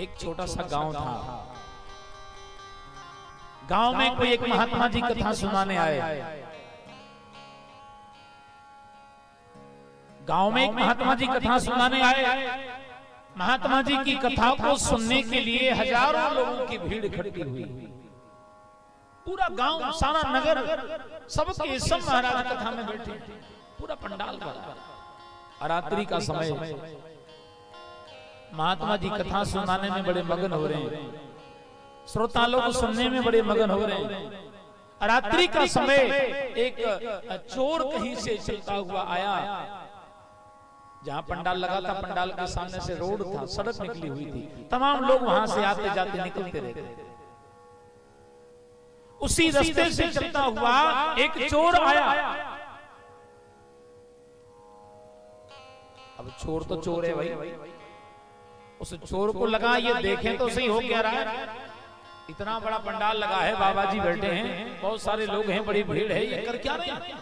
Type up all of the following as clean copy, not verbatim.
एक छोटा सा गांव था। गांव में कोई एक महात्मा जी कथा सुनाने आए। गांव में एक महात्मा जी कथा सुनाने आए। महात्मा जी की कथा को सुनने के लिए हजारों लोगों की भीड़ इकट्ठी हुई। पूरा गांव, सारा नगर, सबके सब महाराज कथा में बैठे, पूरा पंडाल भरा। रात्रि का समय, महात्मा जी कथा सुनाने में बड़े मगन हो रहे हैं, श्रोता लोग सुनने में बड़े मगन हो रहे हैं। रात्रि का समय एक चोर कहीं से चलता हुआ आया। जहां पंडाल लगा था, पंडाल के सामने से रोड था, सड़क निकली हुई थी, तमाम लोग वहां से आते जाते निकलते रहते। उसी रास्ते से चलता हुआ एक चोर आया। अब चोर तो चोर है भाई, उस चोर को लगा ये देखें तो सही हो क्या रहा है। इतना बड़ा पंडाल लगा है, बाबा जी बैठे हैं, बहुत सारे लोग हैं, बड़ी भीड़ है, ये कर क्या रहे हैं।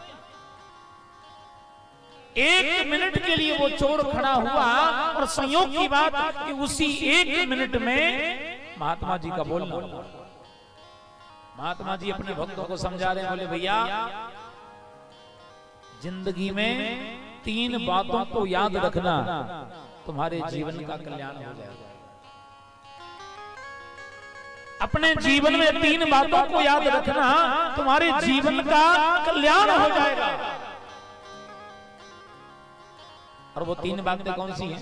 एक मिनट के लिए वो चोर खड़ा हुआ और संयोग की बात कि उसी एक मिनट में महात्मा जी का बोलना। महात्मा जी अपने भक्तों को समझा रहे हैं, बोले भैया जिंदगी में 3 बातों को याद रखना, तुम्हारे जीवन का कल्याण हो जाएगा। अपने जीवन में 3 बातों को याद रखना, तुम्हारे जीवन का कल्याण हो जाएगा। और वो 3 बातें कौन सी हैं?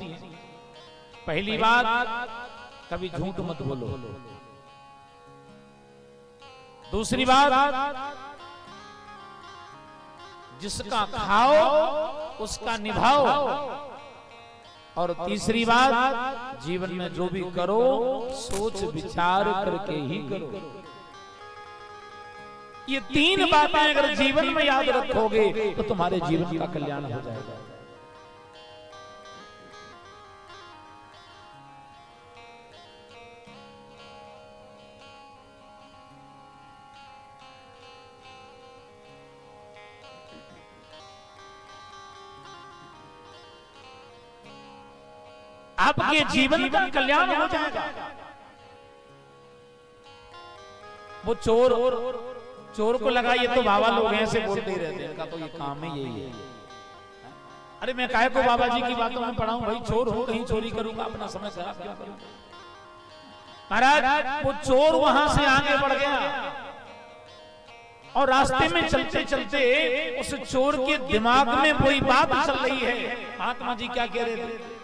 पहली बात, कभी झूठ मत बोलो। दूसरी बात, जिसका खाओ उसका निभाओ। और तीसरी बात, जीवन में जो भी करो सोच विचार करके ही करो। ये 3 बातें अगर जीवन में याद रखोगे तो तुम्हारे जीवन का कल्याण हो जाएगा। आपके जीवन का कल्याण हो जाएगा। वो चोर को लगा ये तो बाबा लोग ऐसे बोलते ही रहते हैं, इनका तो ये काम ही यही है। अरे मैं काहे को बाबा जी की बातों में पढ़ाऊं भाई, चोर हूं, कहीं चोरी करूंगा, अपना समय खराब क्यों करूं। महाराज वो चोर वहां से आगे बढ़ गया और रास्ते में चलते चलते उस चोर के दिमाग में कोई बात चल रही है। महात्मा जी क्या कह रहे थे?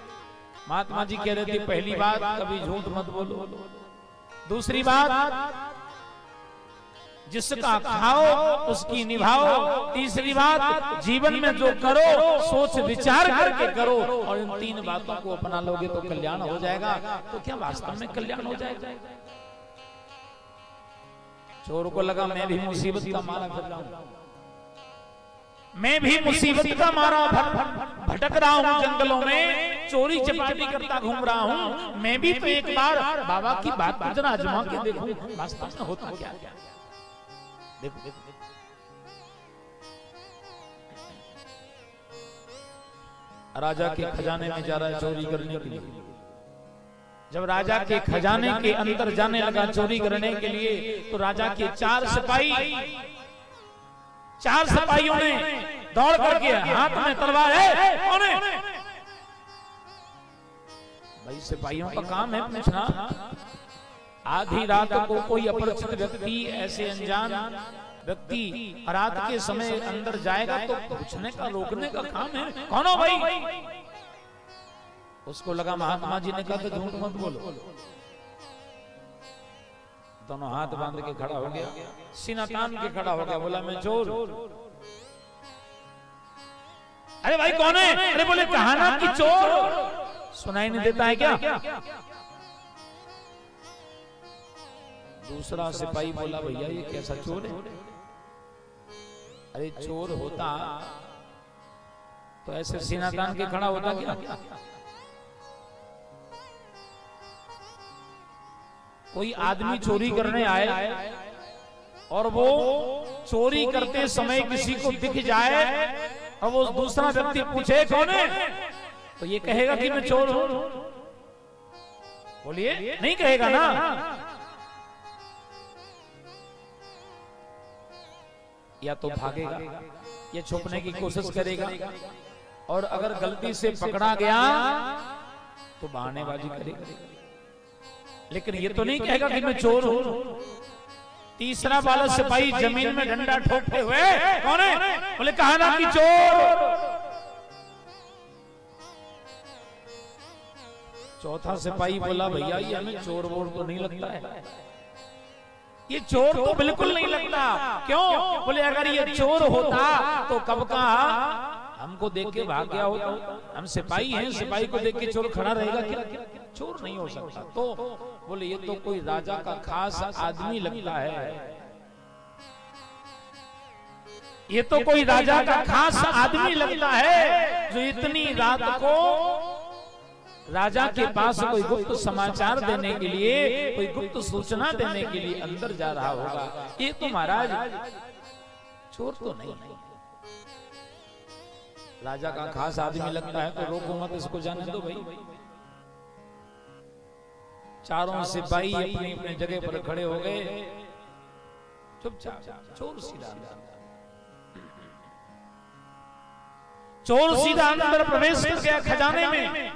महात्मा जी कह रहे थे, पहली बात कभी झूठ मत बोलो। दूसरी बात, जिसका खाओ उसकी निभाओ। तीसरी बात, जीवन में जो करो सोच विचार करके करो। और इन 3 बातों को अपना लोगे तो कल्याण हो जाएगा। तो क्या वास्तव में कल्याण हो जाएगा? चोर को लगा मैं भी मुसीबत का मारा फिर रहा हूं, मैं भी मुसीबत का मारा भटक रहा हूं, जंगलों में चोरी चपाटी करता घूम रहा हूं। मैं भी तो एक बार बाबा की बात पर जरा आजमा के देखूं वास्तव में होता क्या। देखो राजा के खजाने में जा रहा है चोरी करने के लिए। जब राजा के खजाने के अंदर जाने लगा चोरी करने के लिए, तो राजा के 4 सिपाहियों ने दौड़ करके, हाथ में तलवार है, कौन है? भाई सिपाहियों का काम है पूछना। आधी रात को कोई अपरिचित व्यक्ति, ऐसे अनजान व्यक्ति रात के समय अंदर जाएगा तो पूछने का, रोकने का काम है। कौन हो भाई? उसको लगा महात्मा जी ने कहा तो झूठ मत बोलो। दोनों हाथ बांध के खड़ा हो गया, सीना तान के खड़ा हो गया, बोला मैं चोर। अरे भाई कौन है? अरे बोले कहाना की चोर। सुनाई नहीं देता है क्या? दूसरा सिपाही बोला भैया ये कैसा चोर है? अरे चोर होता तो ऐसे सीना तान के खड़ा होता क्या? कोई आदमी चोरी करने आए और वो चोरी करते समय किसी को दिख जाए और वो दूसरा व्यक्ति पूछे कौन है, तो ये कहेगा कि मैं चोर हूं। बोलिए, नहीं कहेगा ना। या तो भागेगा या छुपने की कोशिश करेगा, और अगर गलती से पकड़ा गया तो बहानेबाजी करेगा। लेकिन ये तो नहीं कहेगा कि मैं चोर हूं। तीसरा वाला सिपाही जमीन में डंडा ठोकते हुए, कौन है? बोले कहा ना कि चोर। चौथा सिपाही बोला भैया ये हमें चोर वोर तो नहीं लगता है, ये चोर तो बिल्कुल नहीं लगता। क्यों? बोले अगर ये चोर होता तो कब का हमको देख के भाग गया होता। हम सिपाही हैं, सिपाही को देख के चोर खड़ा रहेगा क्या? चोर नहीं हो सकता। तो बोले ये तो कोई राजा का खास आदमी लगता है, ये तो कोई राजा का खास आदमी लगता है जो इतनी रात को राजा के पास कोई गुप्त समाचार देने के लिए, कोई गुप्त सूचना देने के लिए अंदर जा रहा होगा। ये तो महाराज चोर तो नहीं, राजा का खास आदमी लगता है तो रोको मत, इसको जाने दो भाई। चारों सिपाही अपनी अपनी जगह पर खड़े हो गए, चुपचाप। चोर सीधा अंदर प्रवेश कर गया खजाने में।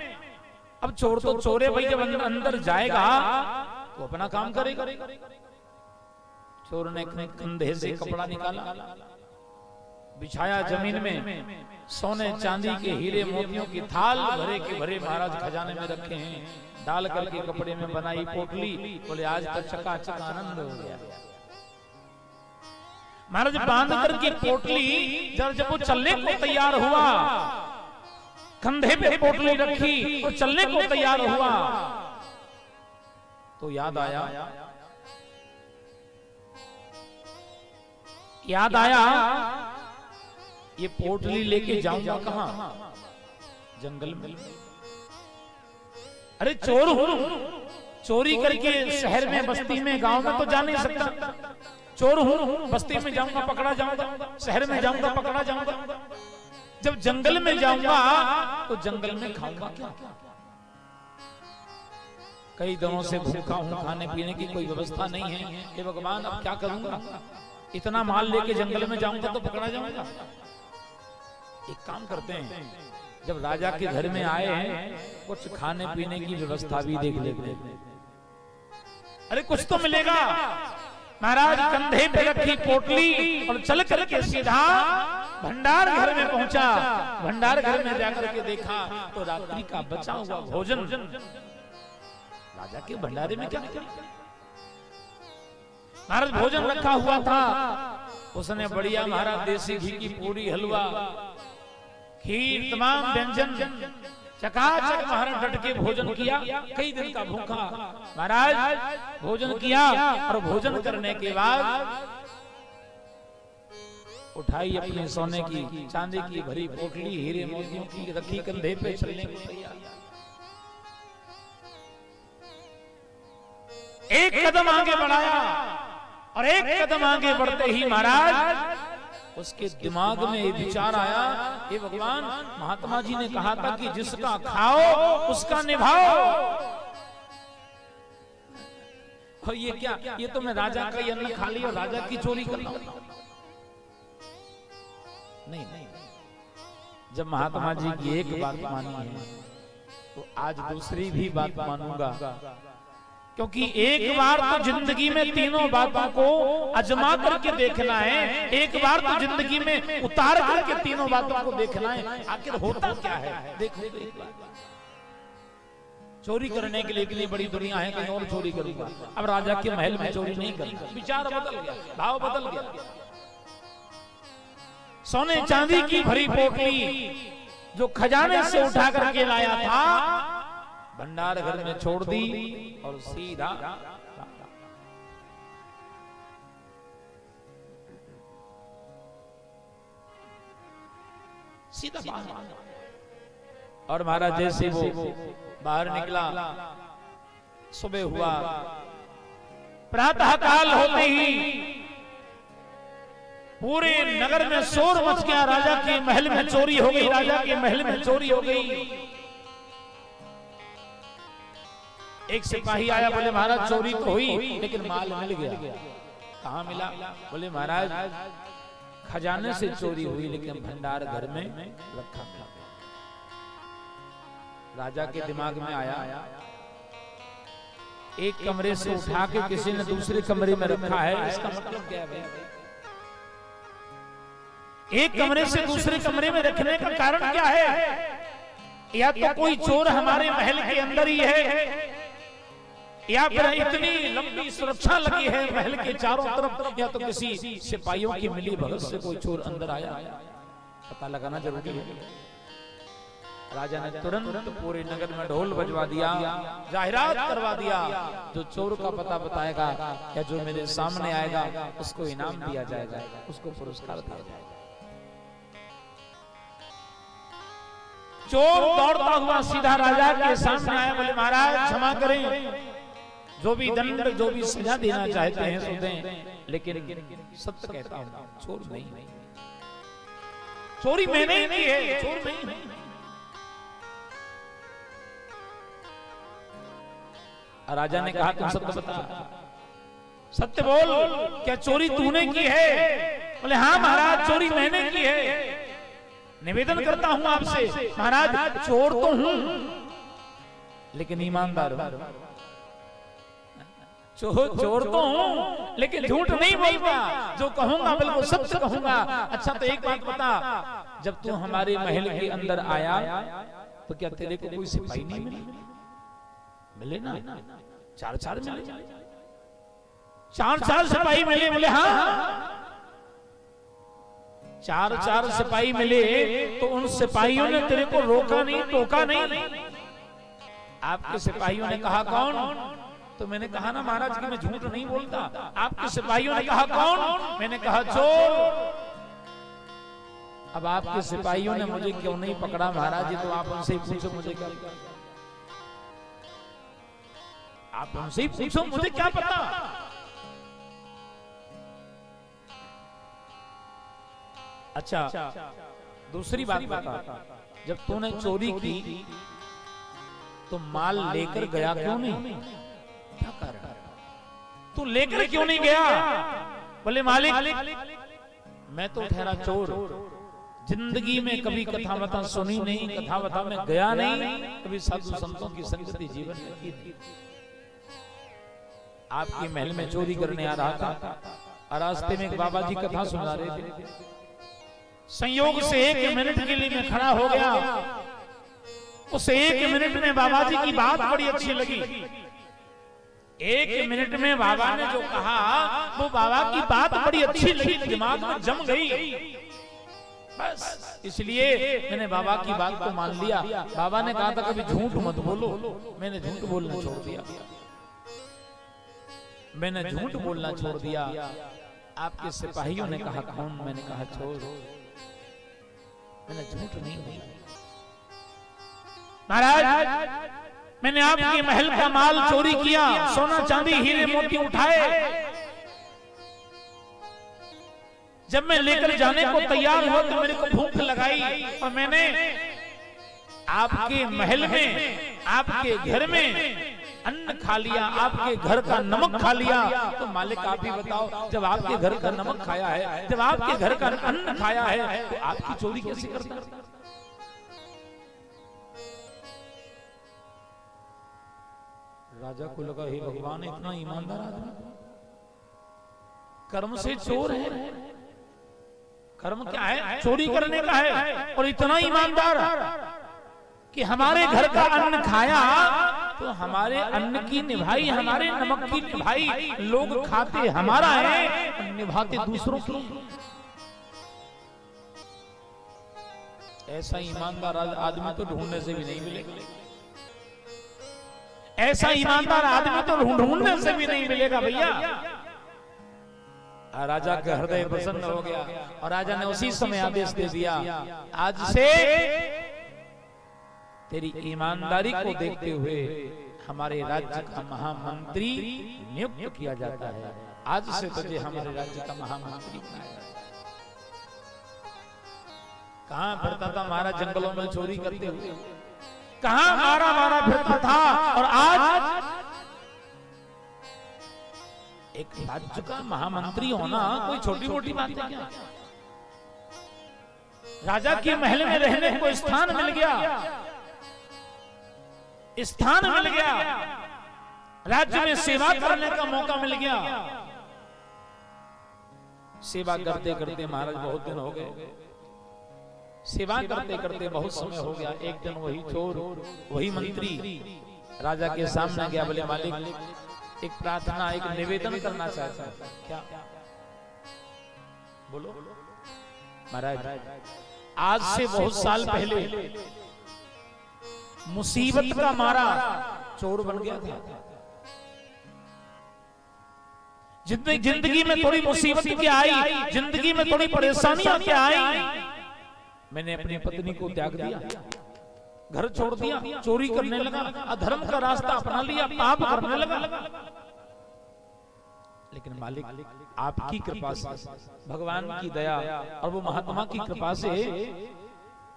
अब चोर तो चोरे भाई, जब अंदर जाएगा तो अपना काम करेगा। चोर ने कंधे से कपड़ा निकाला, बिछाया जमीन में, सोने चांदी के हीरे मोतियों की थाल भरे के भरे महाराज खजाने में रखे हैं। डाल करके कपड़े में बनाई पोटली, बोले आज तो चकाचक आनंद हो गया। महाराज बांध करके पोटली जब वो चलने को तैयार हुआ, कंधे पे पोटली रखी और चलने को तैयार हुआ, तो याद आया ये पोटली लेके जाऊंगा कहां? जंगल में। अरे चोर हूं, चोरी करके शहर में, बस्ती में, गांव में तो जा नहीं सकता। चोर हूं, बस्ती में जाऊंगा पकड़ा जाऊंगा, शहर में जाऊंगा पकड़ा जाऊंगा। जब जंगल में जाऊंगा तो जंगल में खाऊंगा क्या? कई दिनों से भूखा हूं, खाने पीने की कोई व्यवस्था नहीं है। हे भगवान अब क्या करूंगा? इतना माल लेके जंगल में जाऊंगा तो पकड़ा जाऊंगा। एक काम करते हैं, जब राजा के घर में आए हैं कुछ खाने पीने की व्यवस्था भी देख लेते हैं। अरे कुछ तो मिलेगा। महाराज कंधे पे रखी पोटली और चल करके सीधा भंडार घर में पहुंचा। भंडार घर में जाकर के देखा तो रात्रि का बचा हुआ भोजन राजा के भंडारे में क्या क्या महाराज भोजन रखा हुआ था। उसने बढ़िया महाराज देसी घी की पूरी, हलवा, खीर, तमाम व्यंजन चकाचक महाराज डट के भोजन किया। कई दिन का भूखा महाराज भोजन किया, और भोजन करने के बाद उठाई अपने सोने की चांदी की भरी पोटली, हीरे मोतियों की रखी, कंधे पे चलने को तैयार। एक कदम आगे बढ़ाया, और एक कदम आगे बढ़ते ही महाराज उसके दिमाग में ये विचार आया, हे भगवान महात्मा जी ने कहा था कि जिसका खाओ उसका निभाओ। और ये क्या? ये तो मैं राजा का अन्न खा लिया और राजा की चोरी कर रहा हूं। नहीं, जब महात्मा जी की एक बात मानी है तो आज दूसरी भी बात मानूंगा, क्योंकि एक बार तो जिंदगी में तीनों बातों को आजमा करके देखना है। एक बार तो जिंदगी में उतार करके तीनों बातों को देखना है, आखिर होता क्या है। देखो एक बार चोरी करने के लिए इतनी बड़ी दुनिया है, कहीं और चोरी करूंगा। अब राजा के महल में चोरी नहीं करूंगा। विचार बदल गया, भाव बदल गया। सोने चांदी की भरी पोटली जो खजाने से उठा करके लाया था, भंडार घर में छोड़ दी और सीधा बाहर। और महाराज जैसे वो बाहर निकला, सुबह हुआ, प्रातः काल होते ही पूरे नगर में शोर मच गया। राजा के महल में चोरी हो गई, राजा के महल में चोरी हो गई। एक सिपाही आया, बोले महाराज चोरी तो हुई लेकिन माल मिल गया। कहाँ मिला? बोले महाराज खजाने से चोरी हुई लेकिन भंडार घर में रखा मिला। राजा के दिमाग में आया, एक कमरे से उठा के किसी ने दूसरे कमरे में रखा है, इसका मतलब क्या है? एक कमरे से दूसरे कमरे में रखने का कारण क्या है? या तो कोई चोर हमारे महल के अंदर ही है, या फिर इतनी लंबी सुरक्षा लगी है महल के चारों तरफ, या तो किसी सिपाहियों की मिली भगत से कोई चोर अंदर आया। पता लगाना जरूरी है। राजा ने तुरंत पूरे नगर में ढोल बजवा दिया, जाहिरात करवा दिया, जो चोर का पता बताएगा या जो मेरे सामने आएगा उसको इनाम दिया जाएगा, उसको पुरस्कार दिया जाएगा। चोर दौड़ता हुआ सीधा राजा के सामने आया, बोले महाराज क्षमा करें, जो भी दंड जो भी सजा देना चाहते हैं सो दें, लेकिन सत्य कहता हूं चोर नहीं, चोरी मैंने ही की है, चोर नहीं। राजा ने कहा तुम सत्य बता, सत्य बोल, क्या चोरी तूने की है? बोले हाँ महाराज चोरी मैंने की है। निवेदन करता हूं आपसे महाराज, चोर तो हूं लेकिन ईमानदार हूं। चोर तो हूं लेकिन झूठ नहीं बोलूंगा, जो कहूंगा बिल्कुल सत्य कहूंगा। अच्छा तो एक बात बता, जब तू हमारे महल के अंदर आया तो क्या तेरे को कोई सिपाही नहीं मिले? मिले ना, चार मिले, चार सिपाही मिले। बोले हाँ, चार सिपाही मिले, तो उन सिपाहियों ने तेरे को रोका नहीं, टोका नहीं? आपके सिपाहियों ने कहा कौन? तो मैंने कहा ना महाराज कि मैं झूठ नहीं बोलता। आपके सिपाहियों ने कहा कौन? मैंने कहा चोर। अब आपके सिपाहियों ने मुझे क्यों नहीं पकड़ा महाराज? तो आप उनसे ही पूछो मुझे क्या, आप उनसे ही पूछो मुझे क्या पता। अच्छा दूसरी बात बता, जब तूने चोरी की तो माल लेकर गया क्यों नहीं? क्या कारण? तू लेकर क्यों नहीं गया? बोले मालिक मैं तो ठहरा चोर, जिंदगी में कभी कथा वथा सुनी नहीं, कथा वथा में गया नहीं, कभी साधु संतों की संगति जीवन में की थी। आपके महल में चोरी करने आ रहा था और रास्ते में एक बाबा जी कथा सुना रहे थे। संयोग से 1 मिनट के लिए मैं खड़ा हो गया। उस 1 मिनट में बाबा जी की बात बड़ी अच्छी लगी। 1 मिनट में बाबा ने जो कहा वो बाबा की बात बड़ी अच्छी लगी, दिमाग में जम गई। बस इसलिए मैंने बाबा की बात को मान लिया। बाबा ने कहा था कभी झूठ मत बोलो, मैंने झूठ बोलना छोड़ दिया। मैंने झूठ बोलना छोड़ दिया। आपके सिपाहियों ने कहा कौन? मैंने कहा चोर, मैंने झूठ नहीं बोला। महाराज मैंने आपके महल का माल चोरी किया, सोना चांदी हीरे मोती उठाए। जब मैं लेकर जाने को तैयार हुआ तो मेरे को भूख लगाई और मैंने आपके महल में, आपके घर में अन्न खा लिया, आपके घर का नमक खा लिया। तो मालिक आप ही बताओ, जब आपके घर का नमक खाया है, जब आपके घर का अन्न खाया है, तो आपकी चोरी कैसे करता? राजा को लगा हे भगवान, इतना ईमानदार आदमी कर्म से चोर है। कर्म क्या है? चोरी करने का है, और इतना ईमानदार कि हमारे घर का अन्न खाया तो हमारे अन्न की निभाई, हमारे नमक की निभाई। लोग खाते हमारा है और निभाते दूसरों की। ऐसा ईमानदार आदमी तो ढूंढने से भी नहीं मिलेगा। ऐसा ईमानदार आदमी तो ढूंढने से भी नहीं मिलेगा भैया। राजा का हृदय प्रसन्न हो गया और राजा ने उसी समय आदेश दे दिया, आज से तेरी ईमानदारी को देखते हुए हमारे राज्य का महामंत्री नियुक्त किया जाता है। आज से तुझे हमारे राज्य का महामंत्री बनाया जाता है। कहां फिरता था महाराज जंगलों में चोरी करते हुए, कहां मारा फिरता था, और आज एक राज्य का महामंत्री होना कोई छोटी मोटी बात है क्या? राजा के महल में रहने को स्थान मिल गया, स्थान मिल गया, राज्य में सेवा करने का मौका मिल गया। सेवा करते करते महाराज बहुत दिन हो गए, सेवा करते करते बहुत समय हो गया। एक दिन वही चोर, वही मंत्री राजा के सामने गया, बोले मालिक एक प्रार्थना, एक निवेदन करना चाहता है। क्या? बोलो। महाराज आज से बहुत साल पहले मुसीबत का मारा चोर बन गया था। जिंदगी में थोड़ी मुसीबत क्या आई, जिंदगी में थोड़ी परेशानियां क्या आई, मैंने अपनी पत्नी को त्याग दिया, घर छोड़ दिया, चोरी करने लगा, अधर्म का रास्ता अपना लिया, पाप करने लगा। लेकिन मालिक आपकी कृपा से, भगवान की दया और वो महात्मा की कृपा से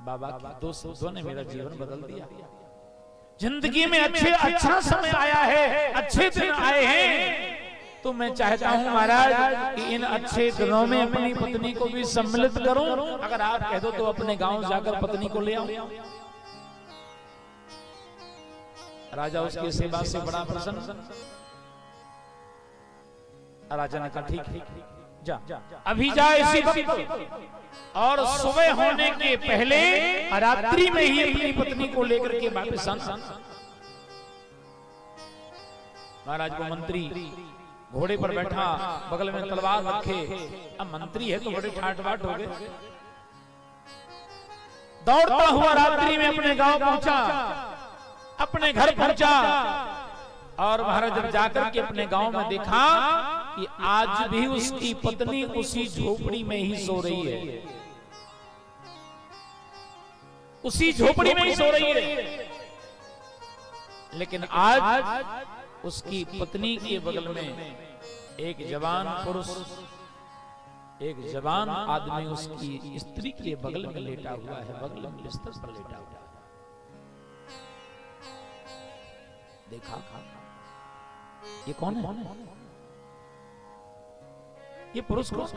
बाबा की दो शब्दों ने मेरा जीवन बदल दिया। जिंदगी में अच्छा समय आया है, अच्छे दिन आए हैं, तो मैं चाहता हूं महाराज कि इन अच्छे दिनों में अपनी पत्नी को भी सम्मिलित करूं। अगर आप कह दो तो अपने गांव जाकर पत्नी को ले आओ। राजा उसकी सेवा से बड़ा प्रसन्न। राजा ने कहा ठीक जा, अभी जा इसी वक्त, और सुबह होने के पहले रात्रि में ही अपनी पत्नी को लेकर के वापस आना। महाराज को मंत्री घोड़े पर बैठा, बगल में तलवार रखे। अब मंत्री है तो बड़े ठाट बाट हो गए। दौड़ता हुआ रात्रि में अपने गांव पहुंचा, अपने घर पहुंचा, और महाराज जब जाकर के अपने गांव में देखा कि आज भी उसकी पत्नी उसी झोपड़ी में ही सो रही है, उसी झोपड़ी में ही सो रही है। लेकिन आज उसकी पत्नी के बगल में एक जवान पुरुष, एक जवान आदमी उसकी स्त्री के बगल में लेटा हुआ है, बगल में बिस्तर पर लेटा हुआ है। देखा ये कौन है? ये पुरुष कौन?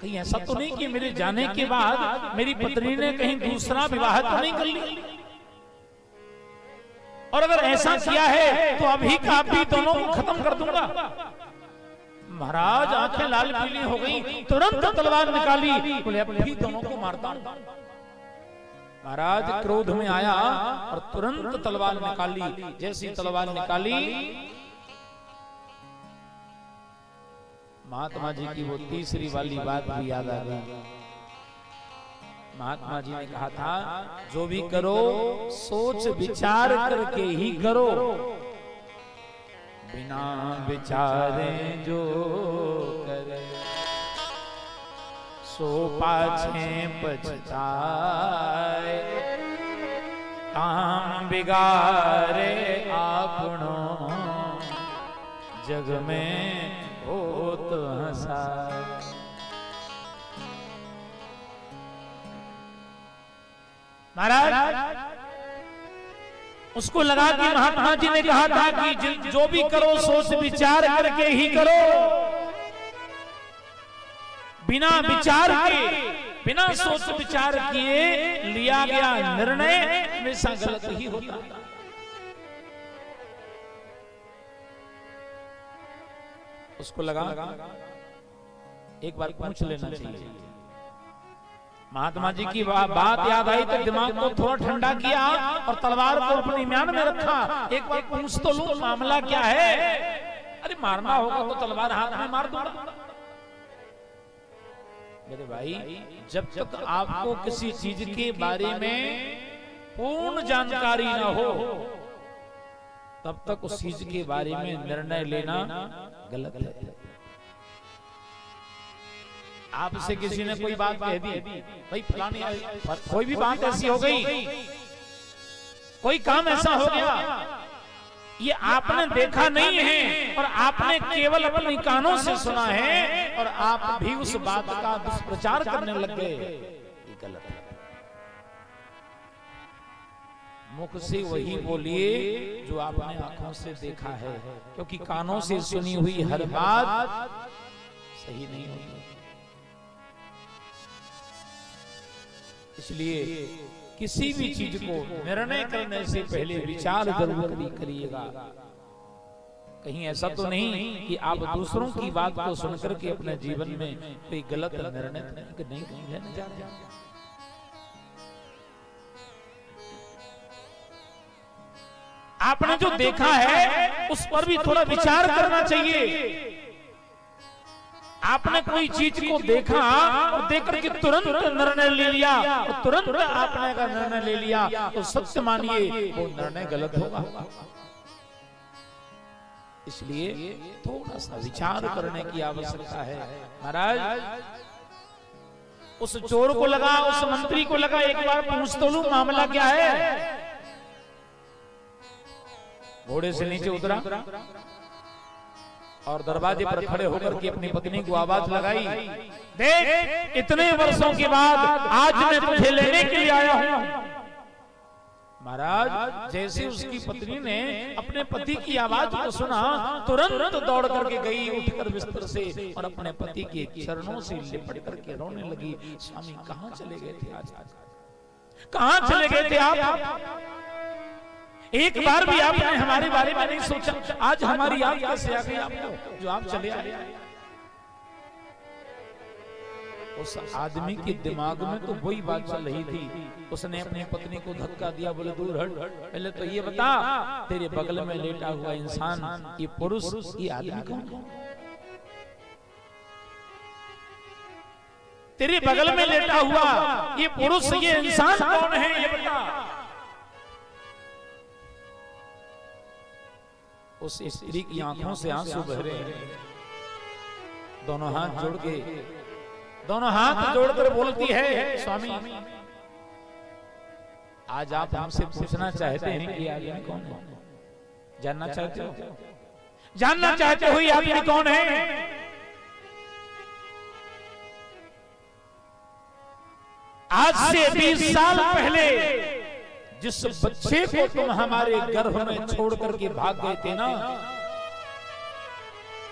कहीं ऐसा तो नहीं कि मेरे जाने के बाद मेरी पत्नी ने कहीं दूसरा विवाह तो नहीं कर लिया? और अगर ऐसा किया है तो अभी का अभी दोनों को खत्म कर दूंगा। महाराज आंखें लाल पीली हो गई, तुरंत तलवार निकाली, बोले अभी दोनों को मारता हूं। महाराज क्रोध में आया और तुरंत तलवार निकाली। जैसी तलवार निकाली, महात्मा जी की वो तीसरी वाली बात भी याद आ गई। महात्मा जी ने कहा था, जो भी करो सोच विचार करके ही करो, बिना विचारे जो करे सो पाछे पछताए, काम बिगाड़े आपनो जग में होत हंसाए। महाराज उसको लगा कि महात्मा जी ने कहा था कि जो भी करो सोच विचार करके ही करो, बिना विचार के, बिना सोच विचार किए लिया गया निर्णय हमेशा गलत ही होता है। उसको लगा एक बार पूछ लेना चाहिए। महात्मा जी की बात याद आई तो दिमाग को थोड़ा ठंडा किया और तलवार को अपनी म्यान में रखा। एक बार पूछ तो लूं मामला क्या है। अरे मारना होगा तो तलवार हाथ में मार दूंगा। मेरे भाई, जब तक आपको किसी चीज के बारे में पूर्ण जानकारी ना हो तब तक उस चीज के बारे में निर्णय लेना गलत है। आपसे किसी ने कोई बात कह दी, भाई फलानी कोई भी बात ऐसी हो गई, कोई काम ऐसा हो गया, ये आपने देखा नहीं है और आपने केवल अपने कानों से सुना है और आप भी उस बात का दुष्प्रचार करने लग गए, ये गलत है। मुख से वही बोलिए जो आपने आंखों से देखा है, क्योंकि कानों से सुनी हुई हर बात सही नहीं होती। इसलिए किसी भी चीज को निर्णय करने से पहले विचार जरूर करिएगा। कहीं ऐसा तो नहीं कि आप दूसरों की बात को सुनकर के अपने जीवन में कोई गलत निर्णय नहीं लेने जा रहे हैं। आपने जो देखा है उस पर भी थोड़ा विचार करना चाहिए। आपने कोई चीज को देखा और देख करके तुरंत निर्णय ले लिया और तुरंत आपने का निर्णय ले लिया तो सत्य मानिए वो निर्णय गलत होगा। इसलिए थोड़ा सा विचार करने की आवश्यकता है। महाराज उस चोर को लगा, उस मंत्री को लगा एक बार पूछ तो लूं मामला क्या है। घोड़े से नीचे उतरा और दरवाजे पर खड़े होकर के अपनी पत्नी को आवाज लगाई, देख इतने वर्षों के बाद आज मैं तुझे लेने के लिए आया हूं। महाराज जैसे उसकी पत्नी ने अपने पति की आवाज को सुना तुरंत दौड़ करके गई, उठकर बिस्तर से और अपने पति के चरणों से लिपट करके रोने लगी। स्वामी कहां चले गए थे आज, कहां चले गए थे आप? एक बार भी आपने हमारे बारे में नहीं सोचा। आज हमारी याद कैसे आ गई आपको जो आप चले आए? उस आदमी के दिमाग में तो वही बात चल रही थी। उसने अपनी पत्नी को धक्का दिया, बोले दूर हट, पहले तो ये बता तेरे बगल में लेटा हुआ इंसान ये पुरुष ये आदमी कौन है? तेरे बगल में लेटा हुआ ये पुरुष ये इंसान कौन है ये बता। उस स्त्री की आंखों से आंसू बह रहे हैं। दोनों हाथ जोड़कर बोलती है, स्वामी आज आप हमसे पूछना चाहते हैं कि आदमी कौन है? जानना चाहते हो? जानना चाहते हो ये आदमी कौन है? आज से 20 साल पहले जिस बच्चे को तुम हमारे गर्भ में छोड़ करके भाग गए थे ना,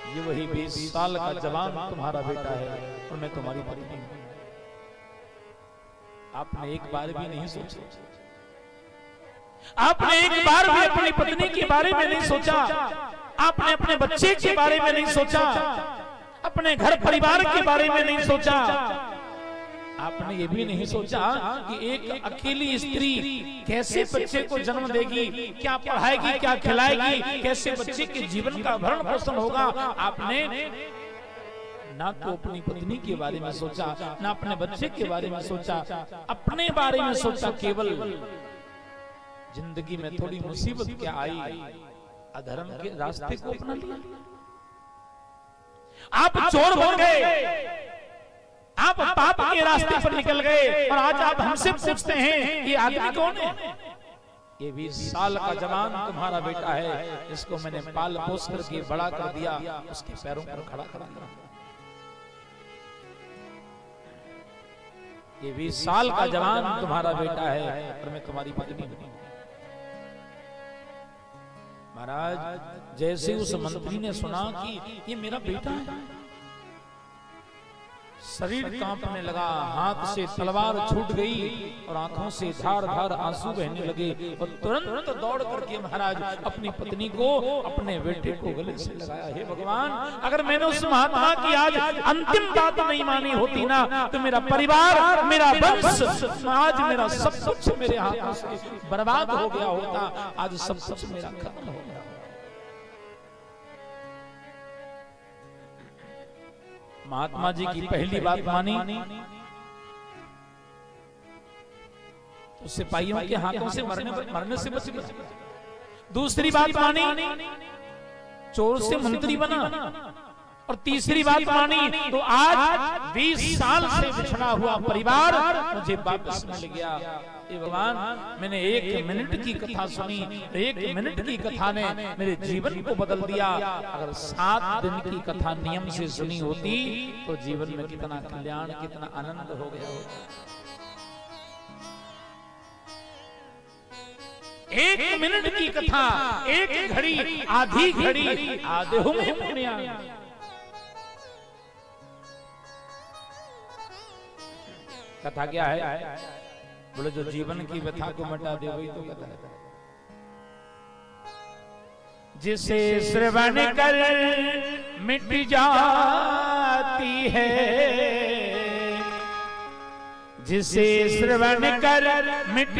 ये वही 20 साल का जवान तुम्हारा बेटा है और मैं तुम्हारी पत्नी हूं। आपने एक बार भी नहीं सोचा, आपने एक बार भी अपनी पत्नी के बारे में नहीं सोचा, आपने अपने बच्चे के बारे में नहीं सोचा, अपने घर परिवार के बारे में नहीं सोचा। आपने ये भी नहीं सोचा कि एक अकेली स्त्री कैसे बच्चे को जन्म देगी, क्या पढ़ाएगी, क्या खिलाएगी, कैसे बच्चे के जीवन का भरण पोषण होगा। आपने ना तो अपनी पत्नी के बारे में सोचा, ना अपने बच्चे के बारे में सोचा, अपने बारे में सोचा केवल। जिंदगी में थोड़ी मुसीबत क्या आई, अधर्म के रास्ते को अपना लिया। आप चोर बन गए, आप पाप के रास्ते पर निकल गए और आज आप हमसे पूछते हैं ये आदमी कौन है? ये 20 साल का जवान तुम्हारा बेटा है, जिसको मैंने पाल पोस करके बड़ा कर दिया, उसके पैरों पर खड़ा कर दिया। ये 20 साल का जवान तुम्हारा बेटा है और मैं तुम्हारी पत्नी हूं। महाराज जैसे उस मंत्री ने सुना कि ये मेरा बेटा है, शरीर कांपने लगा, हाथ से तलवार छूट गई और आंखों से धार धार आंसू बहने लगे और तुरंत दौड़ करके महाराज अपनी पत्नी को अपने बेटे को गले से लगाया। हे भगवान, अगर मैंने उस महात्मा की आज अंतिम बात नहीं मानी होती ना, तो मेरा परिवार, मेरा वंश, आज मेरा सब कुछ मेरे हाथों से बर्बाद हो गया होता। आज सब कुछ मेरा खत्म हो गया। महात्मा जी की पहली बात मानी तो सिपाहियों के हाथों से मरने से बच गया। दूसरी बात मानी, चोर से मंत्री बना। और तीसरी बात मानी तो आज 20 साल से बिछड़ा हुआ परिवार मुझे वापस मिल गया। हे भगवान, मैंने 1 मिनट की कथा सुनी, 1 मिनट की कथा ने मेरे जीवन को बदल दिया। अगर 7 दिन की कथा नियम से सुनी होती तो जीवन में कितना कल्याण, कितना आनंद हो गया होता। एक मिनट की कथा, एक घड़ी, आधी घड़ी, आधे में पुण्य। कथा क्या है? बोले जो जीवन की व्यथा को मिटा दे वही तो कथा है। जिसे श्रवण कर मिट जाती है, जिसे श्रवण कर मिट